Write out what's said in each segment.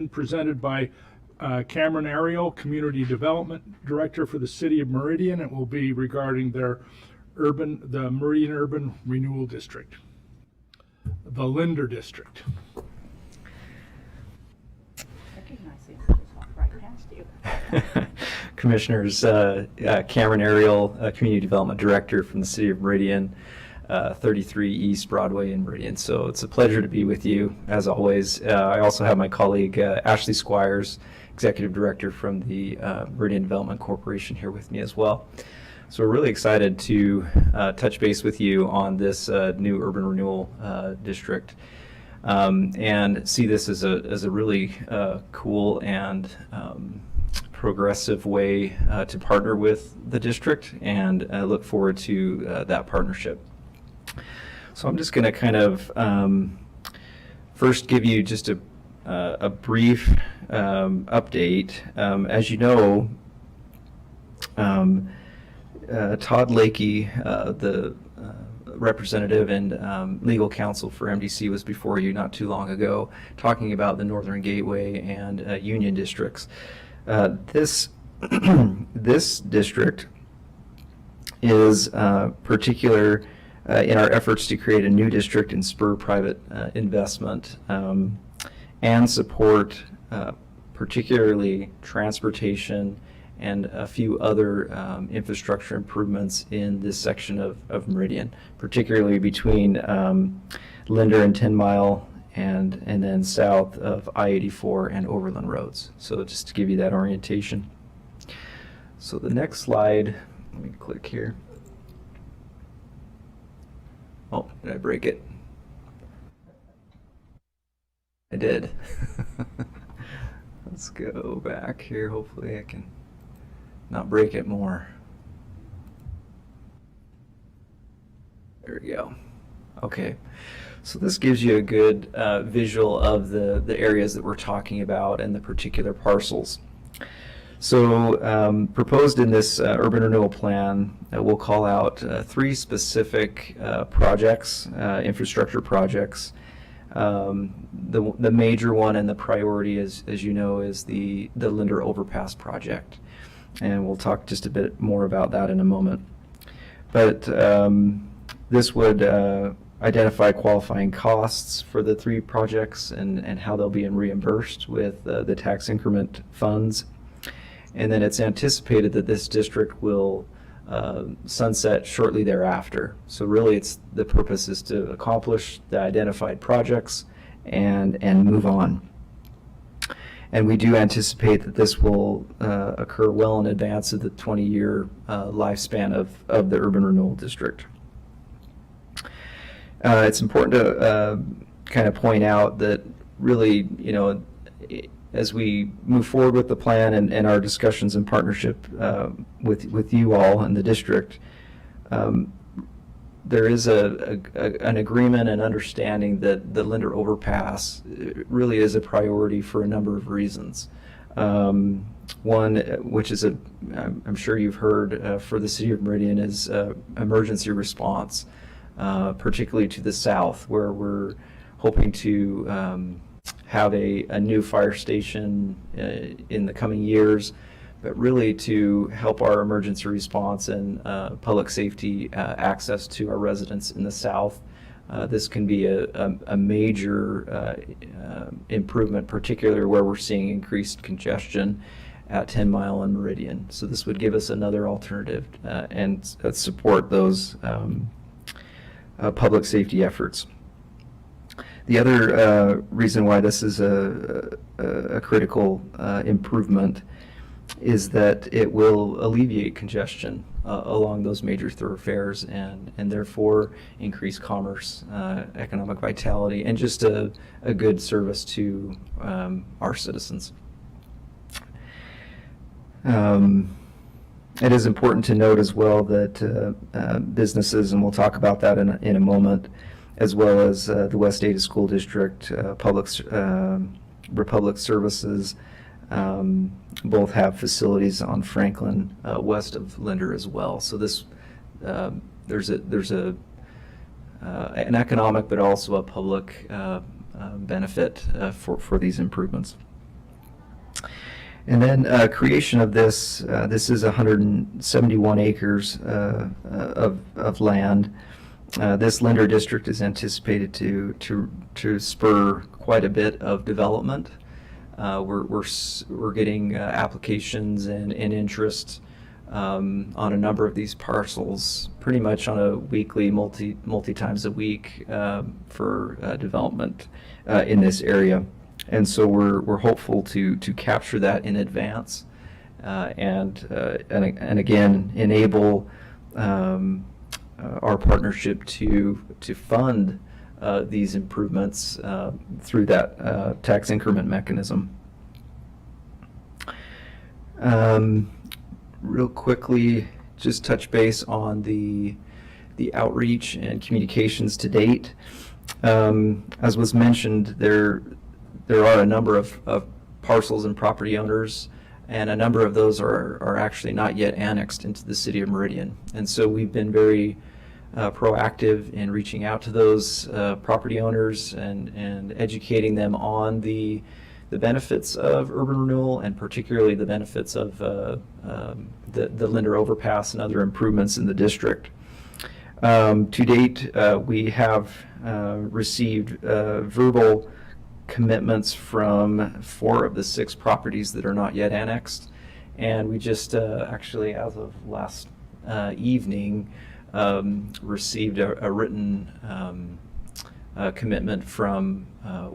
presented by Cameron Ariel, Community Development Director for the City of Meridian. It will be regarding the Meridian Urban Renewal District, the Linder District. Recognizing I just walked right past you. Commissioners, Cameron Ariel, Community Development Director from the City of Meridian, 33 East Broadway in Meridian. So it's a pleasure to be with you, as always. I also have my colleague Ashley Squires, Executive Director from the Meridian Development Corporation, here with me as well. So we're really excited to touch base with you on this new urban renewal district, and see this as a really cool and progressive way to partner with the district, and I look forward to that partnership. So I'm just going to kind of first give you just a brief update. As you know, Todd Lakey, the representative and legal counsel for MDC, was before you not too long ago, talking about the Northern Gateway and Union districts. This district is particular in our efforts to create a new district and spur private investment and support particularly transportation and a few other infrastructure improvements in this section of Meridian, particularly between Linder and 10 Mile and then south of I-84 and Overland roads. So just to give you that orientation. So the next slide, let me click here. Oh, did I break it? I did. Let's go back here. Hopefully I can not break it more. There we go. Okay. So this gives you a good visual of the areas that we're talking about and the particular parcels. So proposed in this urban renewal plan, we'll call out three specific projects, infrastructure projects. The major one and the priority, as you know, is the Linder Overpass project. And we'll talk just a bit more about that in a moment. But this would identify qualifying costs for the three projects and how they'll be reimbursed with the tax increment funds. And then it's anticipated that this district will sunset shortly thereafter. So really the purpose is to accomplish the identified projects and move on. And we do anticipate that this will occur well in advance of the 20-year lifespan of the urban renewal district. It's important to kind of point out that really, you know, as we move forward with the plan and our discussions in partnership with you all in the district, there is an agreement and understanding that the Linder Overpass really is a priority for a number of reasons. One, which is I'm sure you've heard for the City of Meridian, is emergency response, particularly to the south, where we're hoping to have a new fire station in the coming years, but really to help our emergency response and public safety access to our residents in the south. This can be a major improvement, particularly where we're seeing increased congestion at 10 Mile and Meridian. So this would give us another alternative and support those public safety efforts. The other reason why this is a critical improvement is that it will alleviate congestion along those major thoroughfares and therefore increase commerce, economic vitality, and just a good service to our citizens. It is important to note as well that businesses, and we'll talk about that in a moment, as well as the West Ada School District, Republic Services, both have facilities on Franklin west of Linder as well. So this there's an economic but also a public benefit for these improvements. And then creation of this, this is 171 acres of land. This lender district is anticipated to spur quite a bit of development. We're getting applications and interest on a number of these parcels, pretty much on a weekly, multi times a week for development in this area. And so we're hopeful to capture that in advance and again enable our partnership to fund these improvements through that tax increment mechanism. Real quickly, just touch base on the outreach and communications to date. As was mentioned, there are a number of parcels and property owners, and a number of those are actually not yet annexed into the city of Meridian. And so we've been very proactive in reaching out to those property owners and educating them on the benefits of urban renewal, and particularly the benefits of the Linder Overpass and other improvements in the district. To date, we have received verbal commitments from 4 of the 6 properties that are not yet annexed, and we just actually, as of last evening, received a written commitment from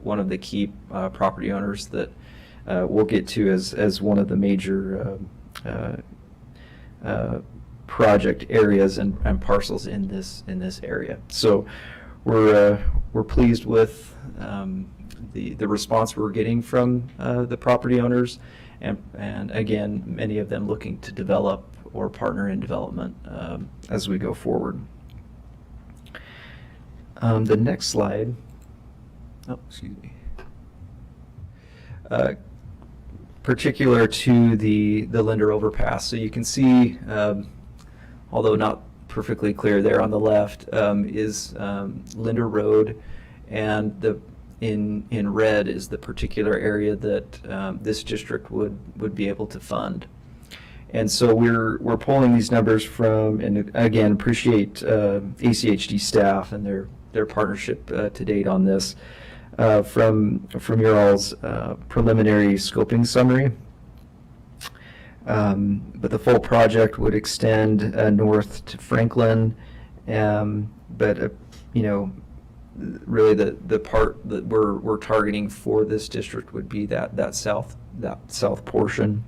one of the key property owners that we'll get to as one of the major project areas and parcels in this area. So we're pleased with the response we're getting from the property owners, and again, many of them looking to develop or partner in development as we go forward. The next slide, excuse me, particular to the Linder Overpass. So you can see, although not perfectly clear there on the left, is Linder Road, and in red is the particular area that this district would be able to fund. And so we're pulling these numbers from, and again, appreciate ACHD staff and their partnership to date on this, from your all's preliminary scoping summary. But the full project would extend north to Franklin, but you know, really the part that we're targeting for this district would be that south portion.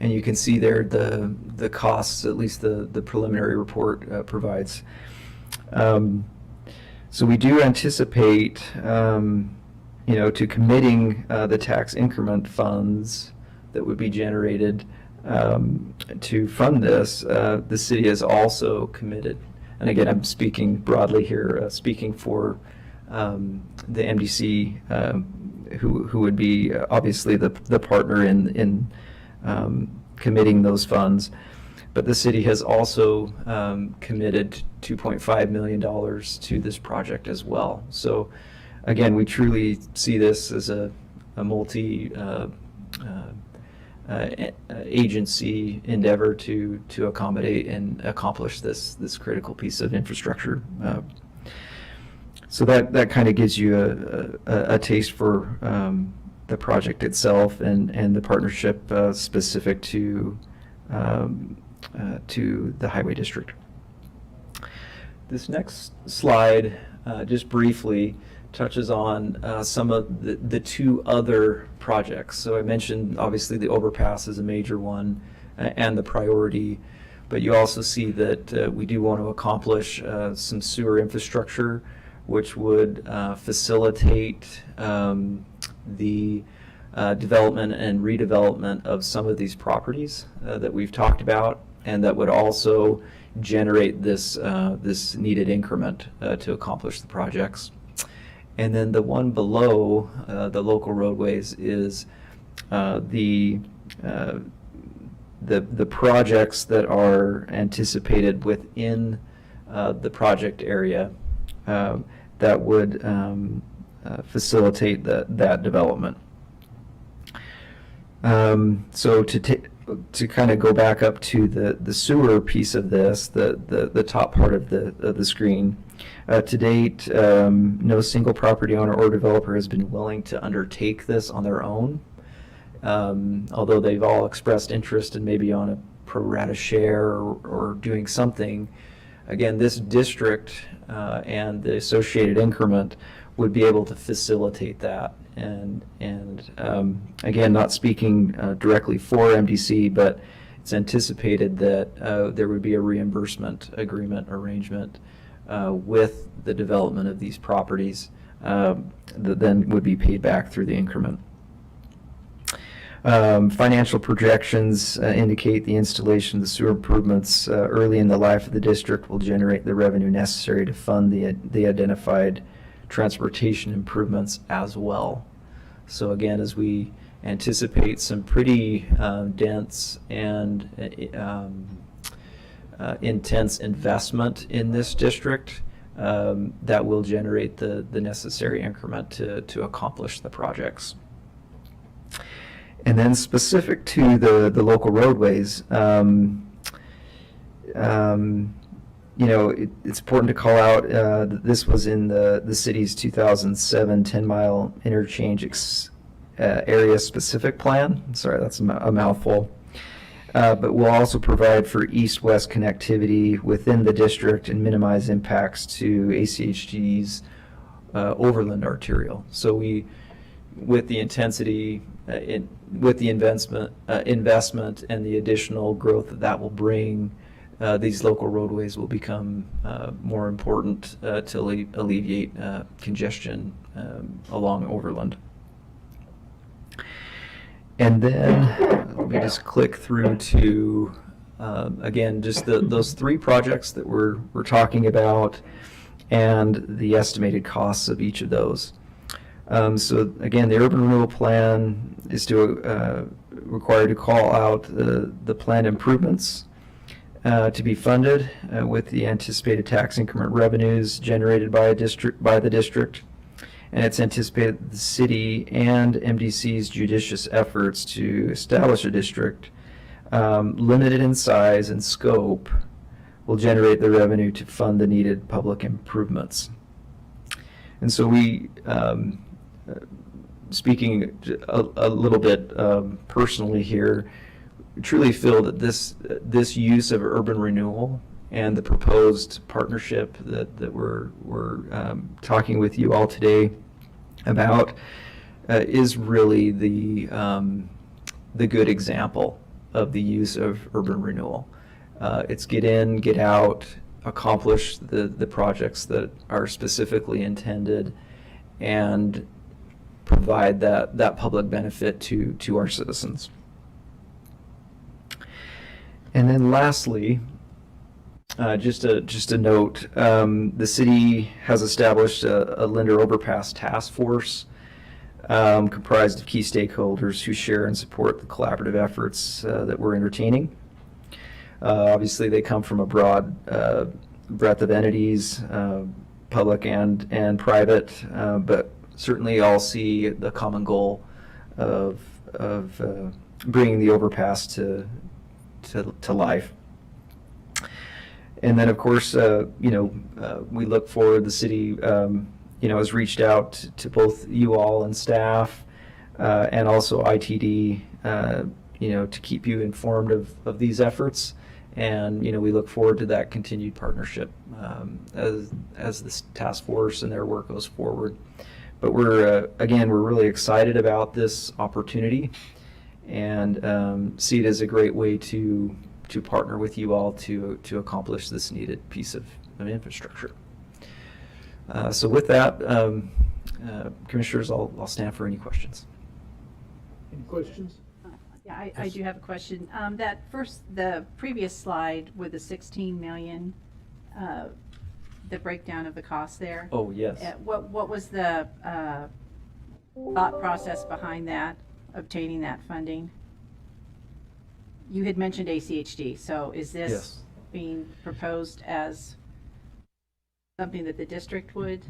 And you can see there the costs, at least the preliminary report provides. So we do anticipate, to committing the tax increment funds that would be generated to fund this. The city is also committed, and again, I'm speaking broadly here, speaking for the MDC, who would be obviously the partner in committing those funds. But the city has also committed $2.5 million to this project as well. So again, we truly see this as a multi agency endeavor to accommodate and accomplish this critical piece of infrastructure. So that kind of gives you a taste for the project itself and the partnership specific to the highway district. This next slide just briefly touches on some of the 2 other projects. So I mentioned obviously the overpass is a major one and the priority, but you also see that we do want to accomplish some sewer infrastructure, which would facilitate the development and redevelopment of some of these properties that we've talked about, and that would also generate this needed increment to accomplish the projects. And then the one below, the local roadways, is the projects that are anticipated within the project area that would facilitate that development. So to kind of go back up to the sewer piece of this, the top part of the screen. To date, no single property owner or developer has been willing to undertake this on their own, although they've all expressed interest in maybe on a pro rata share or doing something. Again, this district and the associated increment would be able to facilitate that. And again, not speaking directly for MDC, but it's anticipated that there would be a reimbursement agreement arrangement with the development of these properties that then would be paid back through the increment. Financial projections indicate the installation of the sewer improvements early in the life of the district will generate the revenue necessary to fund the identified transportation improvements as well. So again, as we anticipate some pretty dense and intense investment in this district, that will generate the necessary increment to accomplish the projects. And then specific to the local roadways, it's important to call out that this was in the city's 2007 10-mile interchange area specific plan. Sorry, that's a mouthful. But we'll also provide for east-west connectivity within the district and minimize impacts to ACHG's overland arterial. So with the intensity, with the investment and the additional growth that will bring, these local roadways will become more important to alleviate congestion along overland. And then let me just click through to, again, just those three projects that we're talking about and the estimated costs of each of those. So again, the urban renewal plan is required to call out the planned improvements to be funded with the anticipated tax increment revenues generated by the district. And it's anticipated that the city and MDC's judicious efforts to establish a district, limited in size and scope, will generate the revenue to fund the needed public improvements. And so we, speaking a little bit personally here, truly feel that this use of urban renewal and the proposed partnership that we're talking with you all today about is really the good example of the use of urban renewal. It's get in, get out, accomplish the projects that are specifically intended, and provide that public benefit to our citizens. And then lastly, just a note, the city has established a lender overpass task force comprised of key stakeholders who share and support the collaborative efforts that we're entertaining. Obviously, they come from a broad breadth of entities, public and private, but certainly all see the common goal of bringing the overpass to life. And then, of course, we look forward. The city, has reached out to both you all and staff, and also ITD, to keep you informed of these efforts. And we look forward to that continued partnership as this task force and their work goes forward. But we're really excited about this opportunity, and see it as a great way to partner with you all to accomplish this needed piece of infrastructure. So with that, Commissioners, I'll stand for any questions. Any questions? Yeah, I do have a question. The previous slide with the 16 million, the breakdown of the cost there. Oh, yes. What was the thought process behind that, obtaining that funding? You had mentioned ACHD, so is this being proposed as something that the district would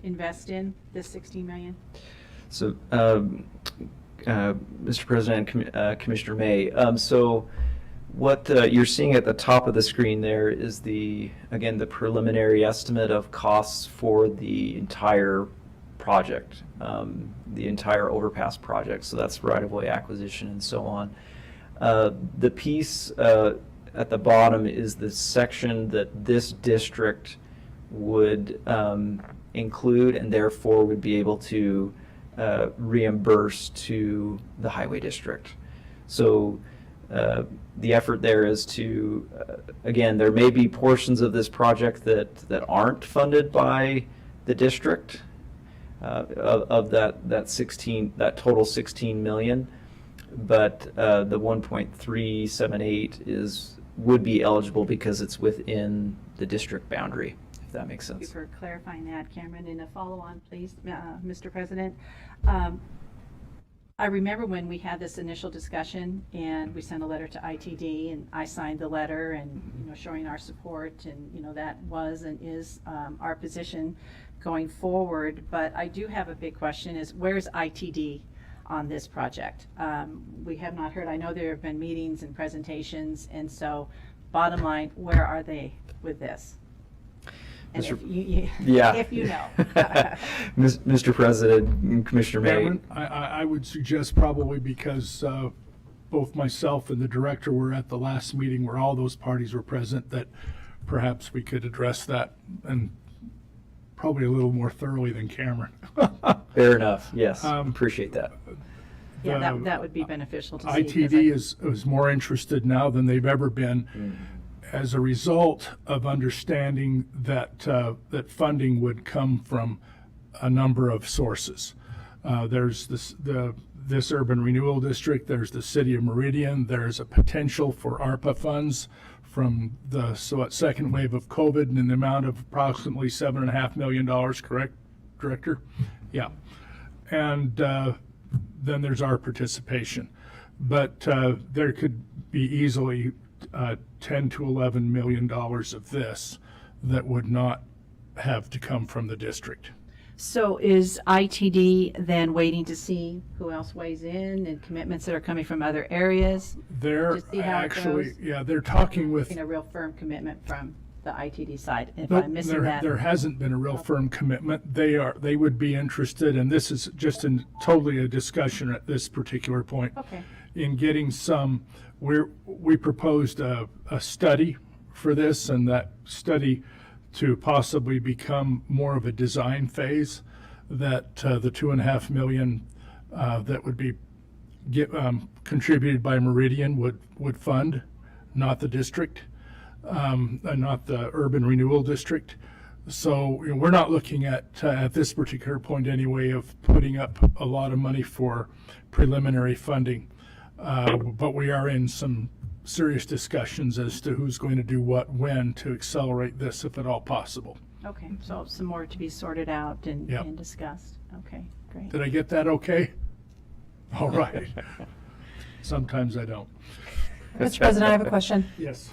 invest in, this 16 million? So Mr. President and Commissioner May. So what you're seeing at the top of the screen there is again, the preliminary estimate of costs for the entire project, the entire overpass project. So that's right-of-way acquisition and so on. The piece at the bottom is the section that this district would include and therefore would be able to reimburse to the highway district. So the effort there is to, again, there may be portions of this project that aren't funded by the district of that total 16 million, but the 1.378 would be eligible because it's within the district boundary, if that makes Thank you sense. for clarifying that, Cameron. And a follow-on, please, Mr. President. I remember when we had this initial discussion and we sent a letter to ITD and I signed the letter and, showing our support and, that was and is our position going forward. But I do have a big question is where's ITD on this project? We have not heard, I know there have been meetings and presentations, and so bottom line, where are they with this? And if you know. Mr. President and Commissioner May. Cameron, I would suggest probably because both myself and the director were at the last meeting where all those parties were present, that perhaps we could address that and probably a little more thoroughly than Cameron. Fair enough, yes, appreciate that. Yeah, that would be beneficial to see. ITD is more interested now than they've ever been as a result of understanding that that funding would come from a number of sources. There's this urban renewal district, there's the city of Meridian, there's a potential for ARPA funds from the second wave of COVID in the amount of approximately $7.5 million, correct, Director? Yeah. And then there's our participation. But there could be easily 10 to 11 million dollars of this that would not have to come from the district. So is ITD then waiting to see who else weighs in and commitments that are coming from other areas? They're To see how it actually, goes? yeah, they're talking with. A real firm commitment from the ITD side. If Nope, I'm missing that. there hasn't been a real firm commitment. They would be interested, and this is just totally a discussion at this particular point. Okay. In getting some, we proposed a study for this, and that study to possibly become more of a design phase, that the $2.5 million that would be contributed by Meridian would fund, not the district, not the urban renewal district. So we're not looking at this particular point anyway of putting up a lot of money for preliminary funding, but we are in some serious discussions as to who's going to do what when to accelerate this, if at all possible. Okay, so some more to be sorted out and, Yep. and discussed. Okay, great. Did I get that okay? All right. Sometimes I don't. Mr. President, I have a question. Yes.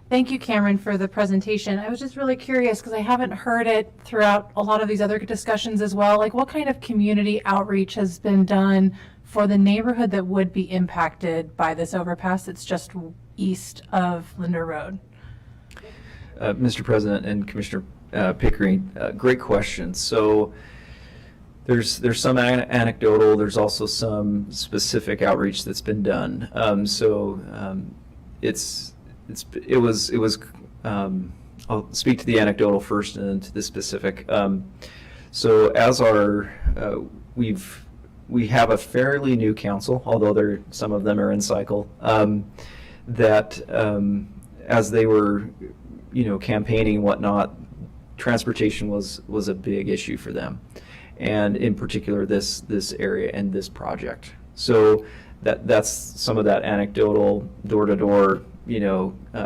Thank you, Cameron, for the presentation. I was just really curious because I haven't heard it throughout a lot of these other discussions as well. Like, what kind of community outreach has been done for the neighborhood that would be impacted by this overpass that's just east of Linder Road? Mr. President and Commissioner Pickering, great question. So there's some anecdotal, there's also some specific outreach that's been done. I'll speak to the anecdotal first and then to the specific. So as we have a fairly new council, although some of them are in cycle, that as they were, campaigning and whatnot, transportation was a big issue for them, and in particular this area and this project. So that's some of that anecdotal door-to-door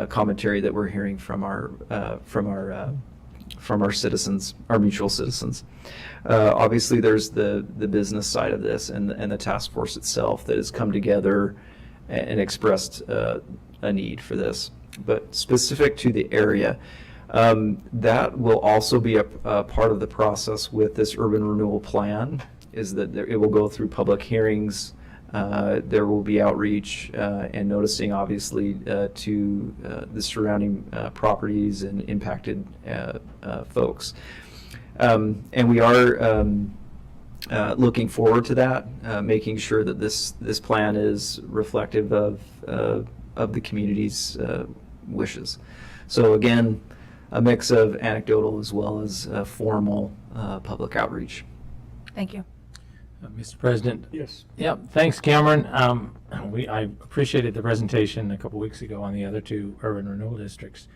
commentary that we're hearing from our citizens, our mutual citizens. Obviously, there's the business side of this and the task force itself that has come together and expressed a need for this. But specific to the area, that will also be a part of the process with this urban renewal plan, is that it will go through public hearings There will be outreach and noticing, obviously, to the surrounding properties and impacted folks. And we are looking forward to that, making sure that this plan is reflective of the community's wishes. So again, a mix of anecdotal as well as formal public outreach. Thank you. Mr. President. Yes. Yeah, thanks, Cameron. I appreciated the presentation a couple weeks ago on the other two urban renewal districts.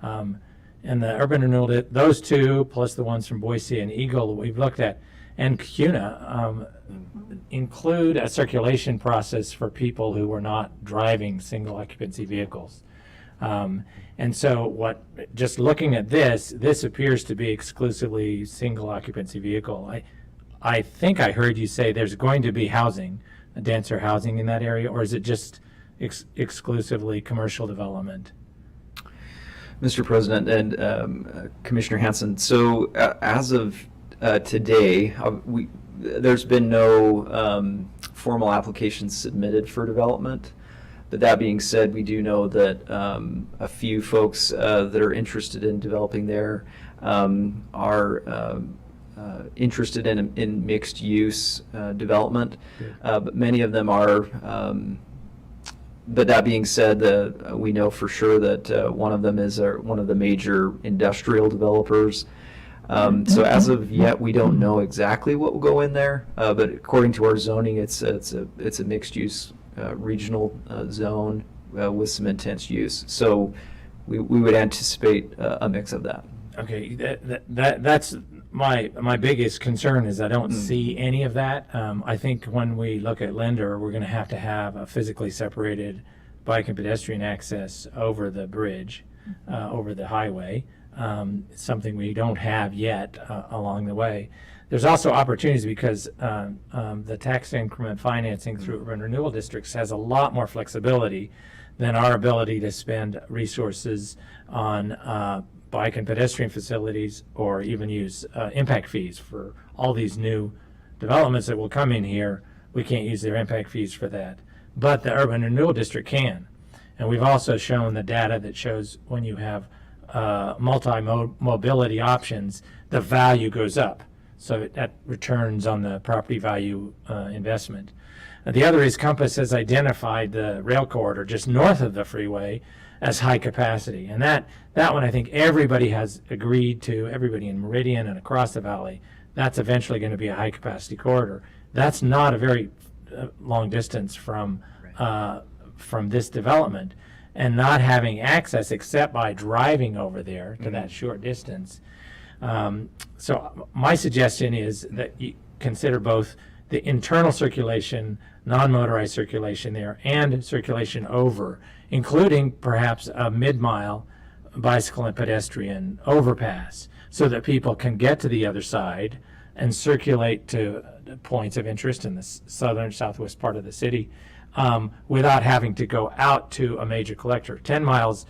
And the urban renewal, those two, plus the ones from Boise and Eagle that we've looked at, and CUNA, include a circulation process for people who are not driving single occupancy vehicles. And so just looking at this appears to be exclusively single occupancy vehicle. I think I heard you say there's going to be housing, denser housing in that area, or is it just exclusively commercial development? Mr. President and Commissioner Hanson, so as of today, there's been no formal applications submitted for development. But that being said, we do know that a few folks that are interested in developing there are interested in mixed use development, but many of them are. But that being said, we know for sure that one of them is one of the major industrial developers. So as of yet, we don't know exactly what will go in there. But according to our zoning, it's a mixed use regional zone with some intense use. So we would anticipate a mix of that. Okay, that's my biggest concern is I don't see any of that. I think when we look at Linder, we're going to have a physically separated bike and pedestrian access over the bridge, over the highway, something we don't have yet along the way. There's also opportunities because the tax increment financing through urban renewal districts has a lot more flexibility than our ability to spend resources on bike and pedestrian facilities or even use impact fees for all these new developments that will come in here. We can't use their impact fees for that. But the urban renewal district can. And we've also shown the data that shows when you have multi-mobility options, the value goes up. So that returns on the property value investment. The other is Compass has identified the rail corridor just north of the freeway as high capacity. And that one I think everybody has agreed to, everybody in Meridian and across the valley, that's eventually going to be a high capacity corridor. That's not a very long distance from this development. And not having access except by driving over there to that short distance. So my suggestion is that you consider both the internal circulation, non-motorized circulation there, and circulation over, including perhaps a mid-mile bicycle and pedestrian overpass, so that people can get to the other side and circulate to points of interest in the southern, southwest part of the city without having to go out to a major collector. 10 miles,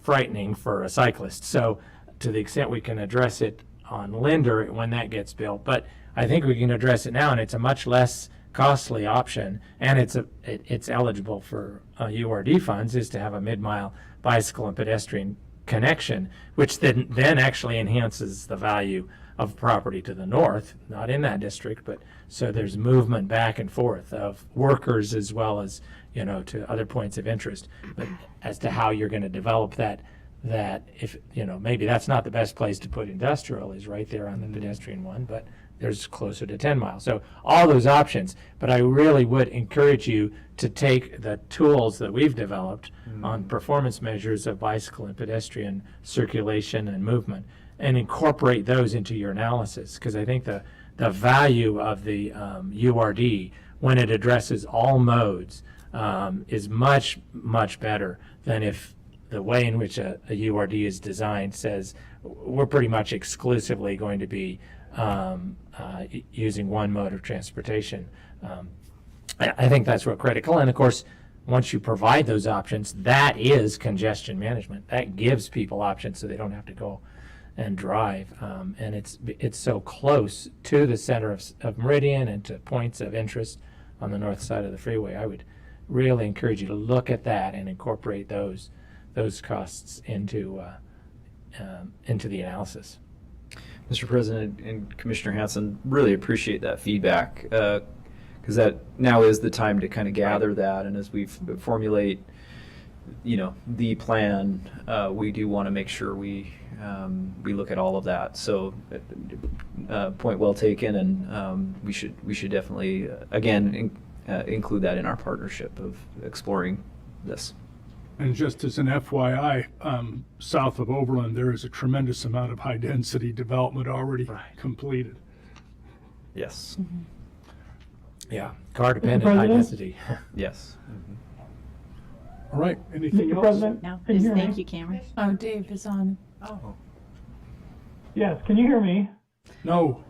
frightening for a cyclist. So to the extent we can address it on Linder when that gets built, but I think we can address it now, and it's a much less costly option, and it's eligible for URD funds, is to have a mid-mile bicycle and pedestrian connection, which then actually enhances the value of property to the north, not in that district, but so there's movement back and forth of workers as well as, to other points of interest. But as to how you're going to develop that if, maybe that's not the best place to put industrial, is right there on the pedestrian one, but there's closer to 10 miles. So all those options, but I really would encourage you to take the tools that we've developed on performance measures of bicycle and pedestrian circulation and movement and incorporate those into your analysis, because I think the value of the URD, when it addresses all modes, is much, much better than if the way in which a URD is designed says we're pretty much exclusively going to be using one mode of transportation. I think that's real critical. And of course, once you provide those options, that is congestion management. That gives people options so they don't have to go and drive. And it's so close to the center of Meridian and to points of interest on the north side of the freeway. I would really encourage you to look at that and incorporate those costs into the analysis. Mr. President and Commissioner Hanson, really appreciate that feedback, because that now is the time to kind of gather that, and as we formulate, the plan, we do want to make sure we look at all of that. So, point well taken, and we should definitely again include that in our partnership of exploring this. And just as an FYI, south of Overland, there is a tremendous amount of high-density development already completed. Yes. Yeah, car dependent, Mr. high President? density. Yes. All right, anything Mr. else? President? No, Can you hear thank me? you, Cameron. Oh, Dave is on. Yes, can you hear me? No,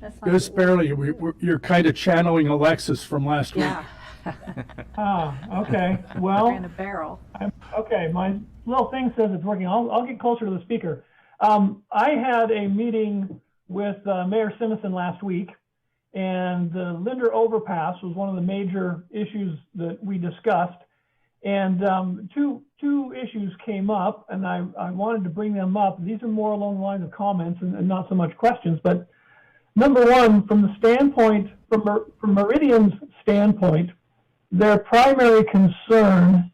That's fine. just barely. You're kind of channeling Alexis from last week. Yeah. Okay. Well, Ran a barrel. okay, my little thing says it's working. I'll get closer to the speaker. I had a meeting with Mayor Simison last week, and the Linder Overpass was one of the major issues that we discussed. And two issues came up, and I wanted to bring them up. These are more along the lines of comments and not so much questions. But number one, from the standpoint, from Meridian's standpoint, their primary concern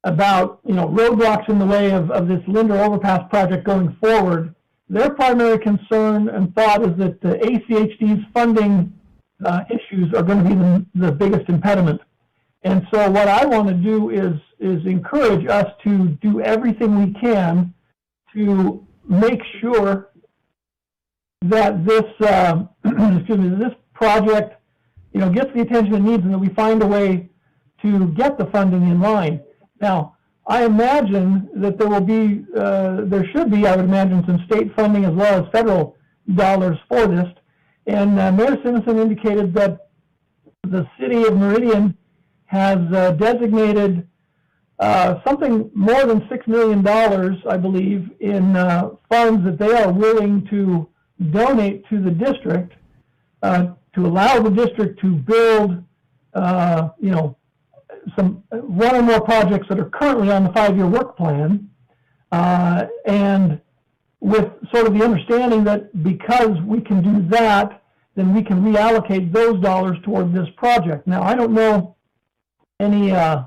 about roadblocks in the way of this Linder Overpass project going forward, their primary concern and thought is that the ACHD's funding issues are going to be the biggest impediment. And so what I want to do is encourage us to do everything we can to make sure that this this project gets the attention it needs, and that we find a way to get the funding in line. Now, I imagine that there should be, I would imagine, some state funding as well as federal dollars for this. And Mayor Simison indicated that the city of Meridian has designated something more than $6 million, I believe, in funds that they are willing to donate to the district to allow the district to build, one or more projects that are currently on the 5-year work plan, and with sort of the understanding that because we can do that, then we can reallocate those dollars toward this project. Now, I don't know any, I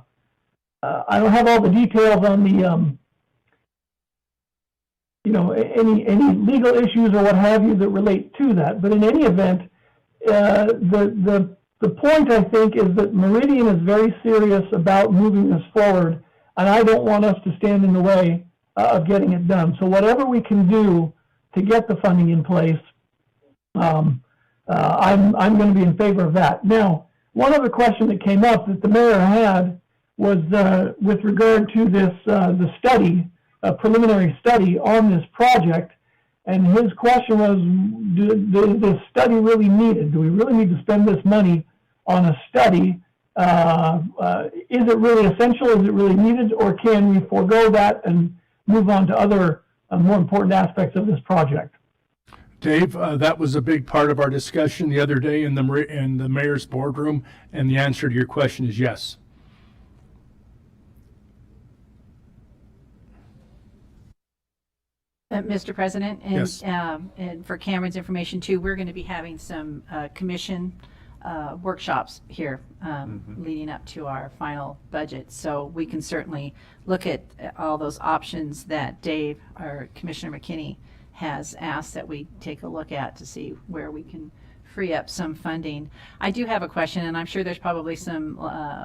don't have all the details on the, any legal issues or what have you that relate to that. But in any event, the point, I think, is that Meridian is very serious about moving this forward, and I don't want us to stand in the way of getting it done. So whatever we can do to get the funding in place, I'm going to be in favor of that. Now, one other question that came up that the mayor had was with regard to this the study, a preliminary study on this project, and his question was, is this study really needed? Do we really need to spend this money on a study? Is it really essential? Is it really needed? Or can we forego that and move on to other more important aspects of this project? Dave, that was a big part of our discussion the other day in the mayor's boardroom, and the answer to your question is yes. Mr. President, and, Yes. And for Cameron's information too, we're going to be having some commission workshops here leading up to our final budget. So we can certainly look at all those options that Dave, or Commissioner McKinney, has asked that we take a look at to see where we can free up some funding. I do have a question, and I'm sure there's probably some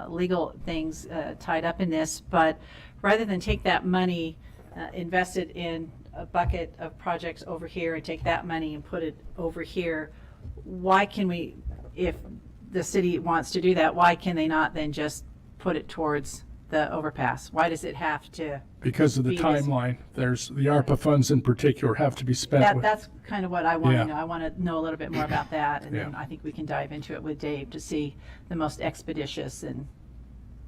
legal things tied up in this, but rather than take that money invested in a bucket of projects over here and take that money and put it over here, why can we, if the city wants to do that, why can they not then just put it towards the overpass? Why does it have to? Because of the be this- timeline, there's the ARPA funds in particular have to be spent. That's kind of what I want Yeah. to know. I want to know a little bit more about that, and then Yeah. I think we can dive into it with Dave to see the most expeditious and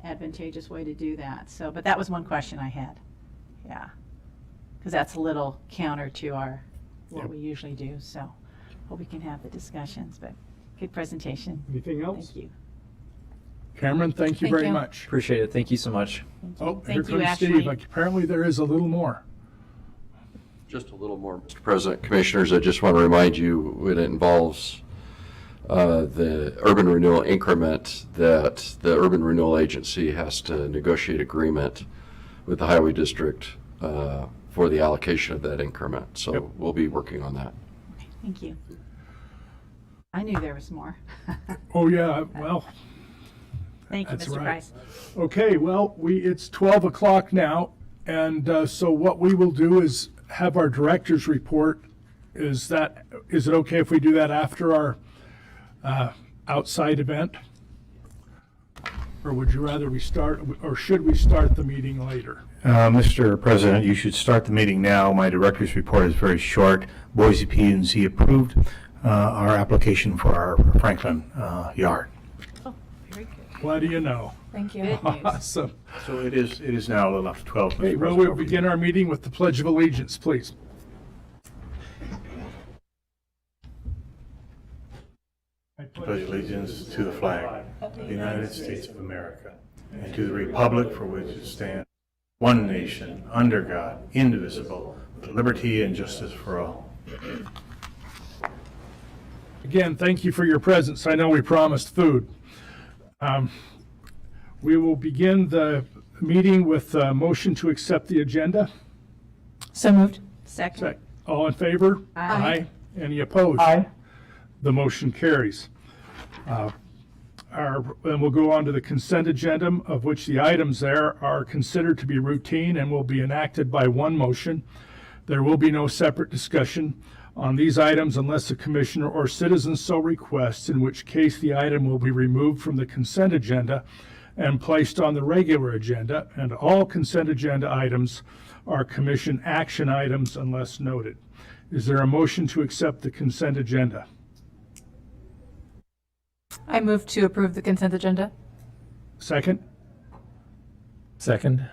advantageous way to do that. So, but that was one question I had. Yeah. Because that's a little counter to what Yep. we usually do. So hope we can have the discussions. But Good presentation. Anything else? Thank you. Cameron, thank you Thank very you. much. Appreciate it. Thank you so much. Oh, here Thank you, comes Steve. Ashley. Like, apparently there is a little more. Just a little more, Mr. President. Commissioners, I just want to remind you when it involves the urban renewal increment that the urban renewal agency has to negotiate agreement with the highway district for the allocation of that increment. So Yep. we'll be working on that. Thank you. I knew there was more. Oh, yeah, well, Thank you, That's Mr. right. Price. okay, well, it's 12 o'clock now, and so what we will do is have our director's report. Is it okay if we do that after our outside event? Or would you rather we start, or should we start the meeting later? Mr. President, you should start the meeting now. My director's report is very short. Boise P&Z approved our application for our Franklin yard. Oh, very good. What do you know? Thank you. Good news. Awesome. So it is now a little after 12. Mr. Okay, well, President. we'll begin our meeting with the Pledge of Allegiance, please. I pledge allegiance to the flag of the United States of America and to the republic for which it stands, one nation, under God, indivisible, with liberty and justice for all. Again, thank you for your presence. I know we promised food. We will begin the meeting with a motion to accept the agenda. So moved. Second. All in favor? Aye. Any opposed? Aye. The motion carries. And we'll go on to the consent agenda, of which the items there are considered to be routine and will be enacted by one motion. There will be no separate discussion on these items unless the commissioner or citizen so requests, in which case the item will be removed from the consent agenda and placed on the regular agenda, and all consent agenda items are commission action items unless noted. Is there a motion to accept the consent agenda? I move to approve the consent agenda. Second? Second.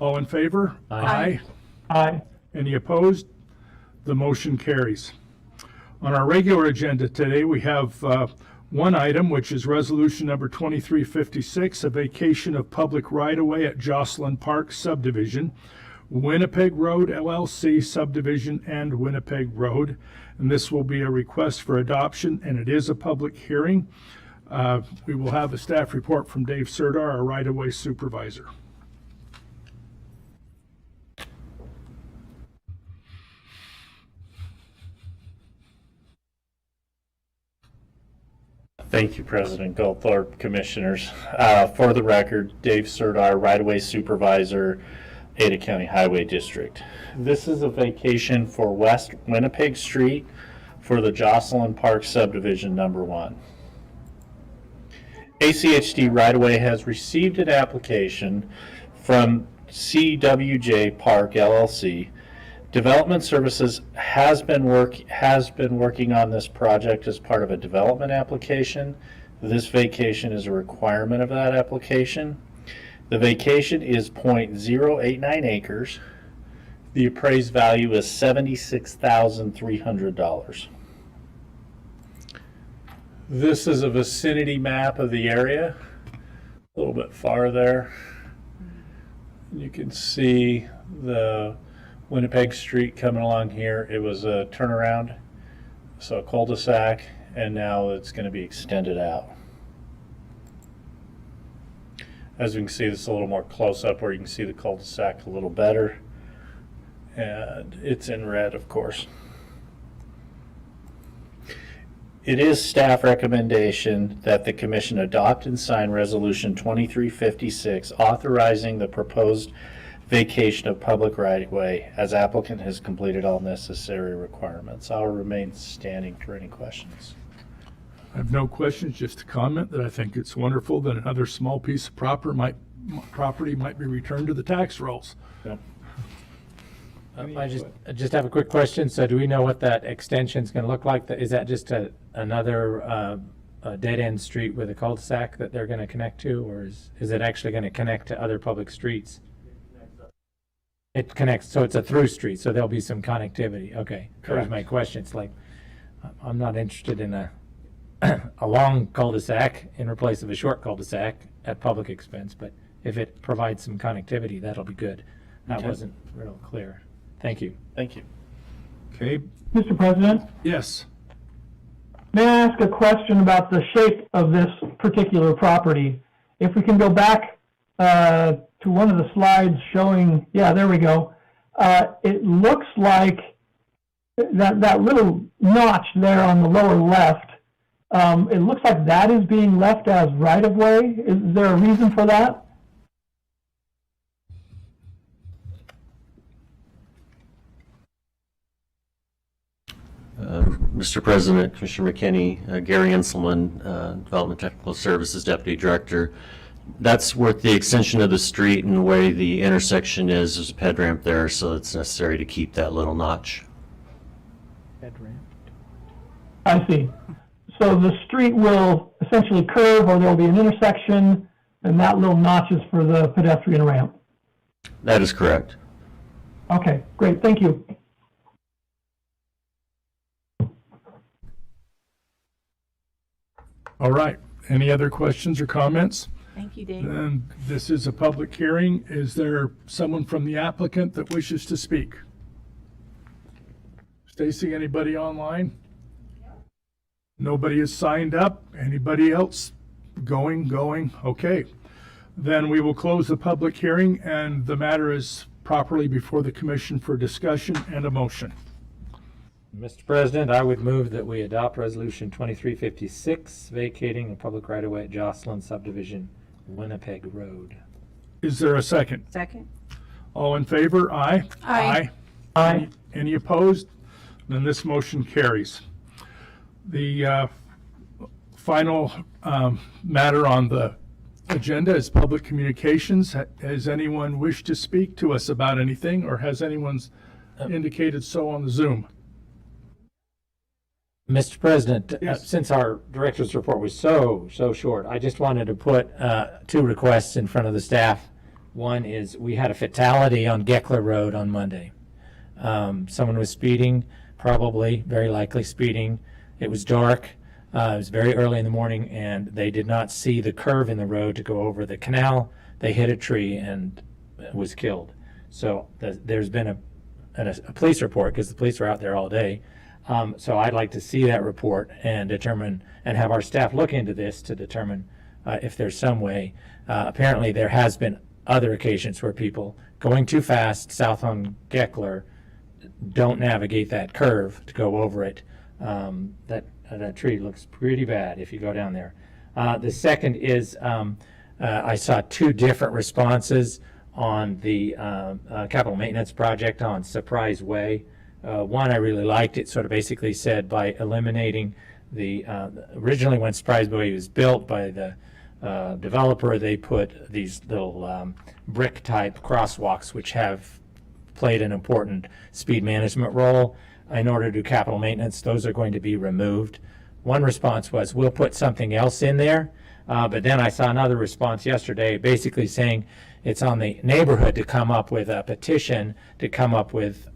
All in favor? Aye. Aye. Any opposed? The motion carries. On our regular agenda today, we have one item, which is resolution number 2356, a vacation of public right-of-way at Jocelyn Park Subdivision, Winnipeg Road LLC Subdivision, and Winnipeg Road. And this will be a request for adoption, and it is a public hearing. We will have a staff report from Dave Serdar, our right-of-way supervisor. Thank you, President Goldthorpe, Commissioners. For the record, Dave Serdar, right-of-way supervisor, Ada County Highway District. This is a vacation for West Winnipeg Street for the Jocelyn Park Subdivision Number 1. ACHD right-of-way has received an application from CWJ Park LLC. Development Services has been working on this project as part of a development application. This vacation is a requirement of that application. The vacation is 0.089 acres. The appraised value is $76,300. This is a vicinity map of the area, a little bit far there. You can see the Winnipeg Street coming along here. It was a turnaround, so a cul-de-sac, and now it's going to be extended out. As you can see, this is a little more close-up where you can see the cul-de-sac a little better, and it's in red, of course. It is staff recommendation that the Commission adopt and sign Resolution 2356 authorizing the proposed vacation of public right-of-way as applicant has completed all necessary requirements. I'll remain standing for any questions. I have no questions, just a comment that I think it's wonderful that another small piece of property might be returned to the tax rolls. Yep. I just have a quick question. So do we know what that extension's going to look like? Is that just another dead-end street with a cul-de-sac that they're going to connect to, or is it actually going to connect to other public streets? It connects, so it's a through street, so there'll be some connectivity. Okay, that was my question. It's like, I'm not interested in a a long cul-de-sac in place of a short cul-de-sac at public expense, but if it provides some connectivity, that'll be good. That Okay. wasn't real clear. Thank you. Thank you. Okay, Mr. President, yes. may I ask a question about the shape of this particular property? If we can go back to one of the slides showing, yeah, there we go. It looks like that little notch there on the lower left, it looks like that is being left as right-of-way. Is there a reason for that? Mr. President, Commissioner McKinney, Gary Inselman, Development Technical Services Deputy Director. That's worth the extension of the street and the way the intersection is. There's a ped ramp there, so it's necessary to keep that little notch. I see. So the street will essentially curve, or there'll be an intersection, and that little notch is for the pedestrian ramp. That is correct. Okay, great, thank you. All right. Any other questions or comments? Thank you, Dave. Then this is a public hearing. Is there someone from the applicant that wishes to speak? Stacy, anybody online? Nobody has signed up. Anybody else? Going. Okay. Then we will close the public hearing, and the matter is properly before the commission for discussion and a motion. Mr. President, I would move that we adopt Resolution 2356, vacating the public right-of-way at Jocelyn Subdivision, Winnipeg Road. Is there a second? Second? All in favor? Aye. Aye. Aye. Any opposed? Then this motion carries. The final matter on the agenda is public communications. Has anyone wished to speak to us about anything, or has anyone indicated so on the Zoom? Mr. President, Yes. since our director's report was so short, I just wanted to put two requests in front of the staff. One is we had a fatality on Geckler Road on Monday. Someone was speeding, probably, very likely speeding. It was dark. It was very early in the morning, and they did not see the curve in the road to go over the canal. They hit a tree and was killed. So there's been a police report, because the police were out there all day. So I'd like to see that report and determine, and have our staff look into this to determine if there's some way. Apparently there has been other occasions where people going too fast south on Geckler don't navigate that curve to go over it. That tree looks pretty bad if you go down there. The second is I saw two different responses on the capital maintenance project on Surprise Way. One I really liked. It sort of basically said by eliminating the originally when Surprise Way was built by the developer, they put these little brick type crosswalks which have played an important speed management role. In order to do capital maintenance, those are going to be removed. One response was, we'll put something else in there. But then I saw another response yesterday basically saying it's on the neighborhood to come up with a petition to come up with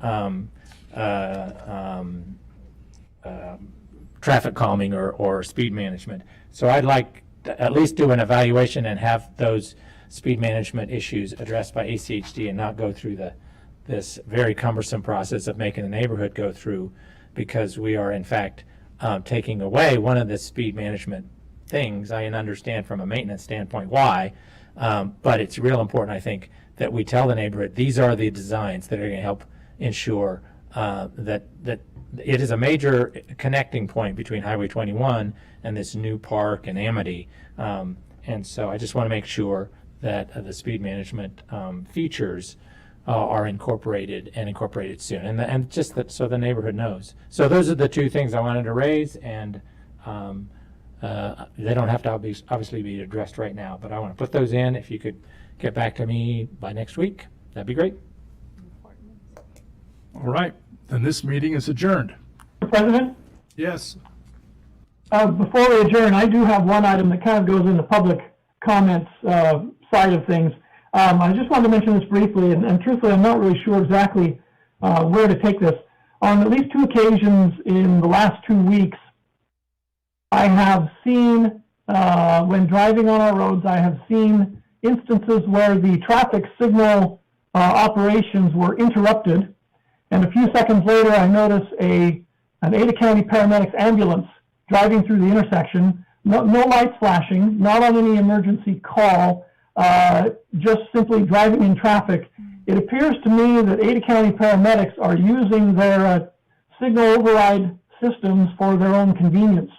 traffic calming or speed management. So I'd like to at least do an evaluation and have those speed management issues addressed by ACHD and not go through this very cumbersome process of making the neighborhood go through, because we are in fact taking away one of the speed management things. I understand from a maintenance standpoint why, but it's real important, I think, that we tell the neighborhood these are the designs that are going to help ensure that it is a major connecting point between Highway 21 and this new park and Amity. And so I just want to make sure that the speed management features are incorporated soon, and just that so the neighborhood knows. So those are the two things I wanted to raise, and they don't have to obviously be addressed right now, but I want to put those in. If you could get back to me by next week, that'd be great. All right, then this meeting is adjourned. Mr. President, Yes. before we adjourn, I do have one item that kind of goes in the public comments side of things. I just wanted to mention this briefly, and truthfully, I'm not really sure exactly where to take this. On at least two occasions in the last 2 weeks, I have seen, when driving on our roads, I have seen instances where the traffic signal operations were interrupted, and a few seconds later I notice an Ada County paramedics ambulance driving through the intersection, no lights flashing, not on any emergency call, just simply driving in traffic. It appears to me that Ada County paramedics are using their signal override systems for their own convenience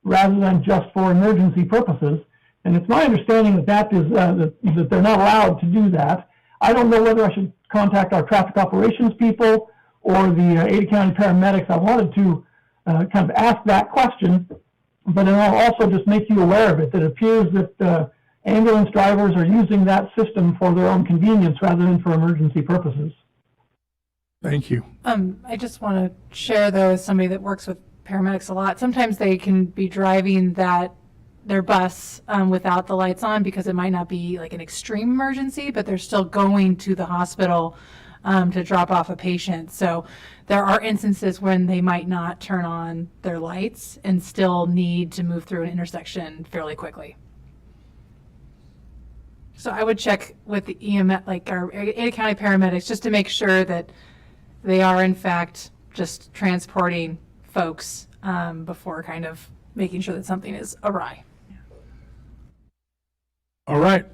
rather than just for emergency purposes. And it's my understanding that that they're not allowed to do that. I don't know whether I should contact our traffic operations people or the Ada County paramedics. I wanted to kind of ask that question, but then I'll also just make you aware of it, that it appears that ambulance drivers are using that system for their own convenience rather than for emergency purposes. Thank you. I just want to share, though, as somebody that works with paramedics a lot, sometimes they can be driving their bus without the lights on because it might not be like an extreme emergency, but they're still going to the hospital to drop off a patient. So there are instances when they might not turn on their lights and still need to move through an intersection fairly quickly. So I would check with the EMS, like our Ada County paramedics, just to make sure that they are in fact just transporting folks before kind of making sure that something is awry. All right.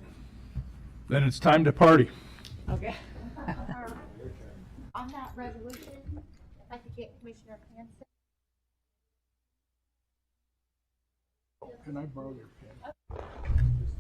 Then it's time to party. Okay. On that resolution, if I could get Commissioner Hanson. Can I borrow your pen?